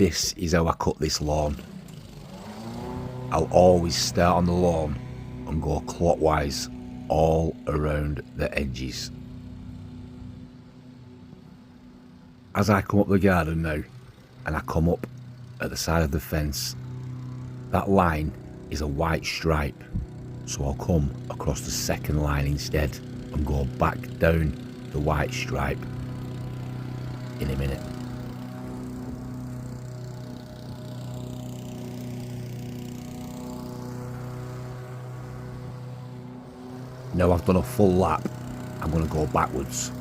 This is how I cut this lawn. I'll always start on the lawn and go clockwise all around the edges. As I come up the garden now, and I come up at the side of the fence, that line is a white stripe, so I'll come across the second line instead and go back down the white stripe in a minute. Now I've done a full lap, I'm going to go backwards.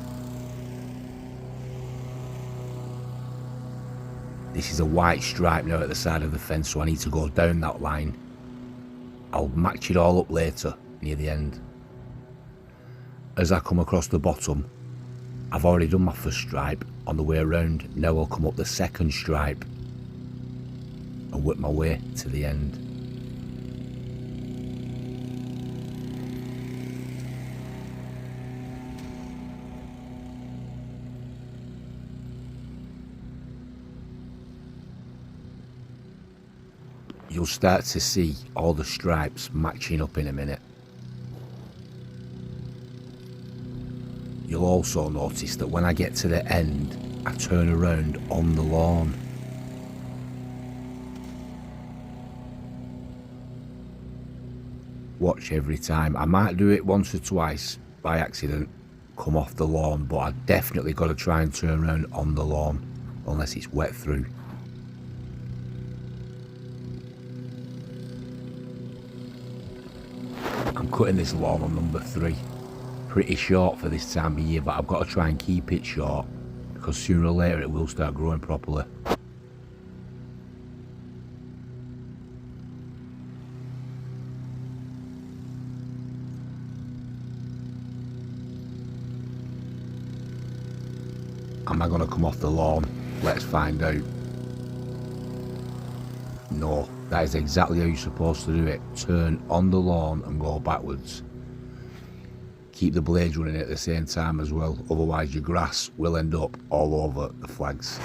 This is a white stripe now at the side of the fence, so I need to go down that line. I'll match it all up later, near the end. As I come across the bottom, I've already done my first stripe on the way around. Now I'll come up the second stripe and work my way to the end. You'll start to see all the stripes matching up in a minute. You'll also notice that when I get to the end, I turn around on the lawn. Watch every time. I might do it once or twice by accident, come off the lawn, but I definitely got to try and turn around on the lawn, unless it's wet through. I'm cutting this lawn on number 3. Pretty short for this time of year, but I've got to try and keep it short because sooner or later it will start growing properly. Am I going to come off the lawn? Let's find out. No, that is exactly how you're supposed to do it. Turn on the lawn and go backwards. Keep the blades running at the same time as well, otherwise your grass will end up all over the flags.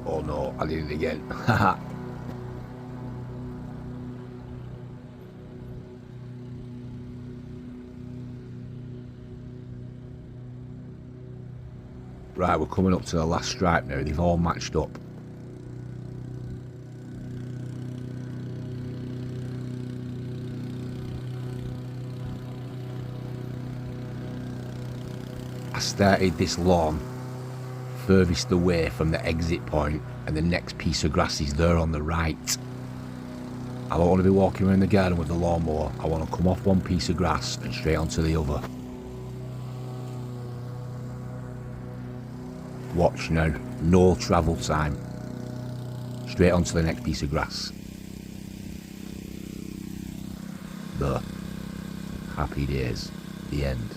Oh no, I did it again. Haha. Right, we're coming up to the last stripe now. They've all matched up. I started this lawn furthest away from the exit point, and the next piece of grass is there on the right. I don't want to be walking around the garden with the lawnmower. I want to come off one piece of grass and straight onto the other. Watch now, no travel time. Straight onto the next piece of grass. There. Happy days. The end.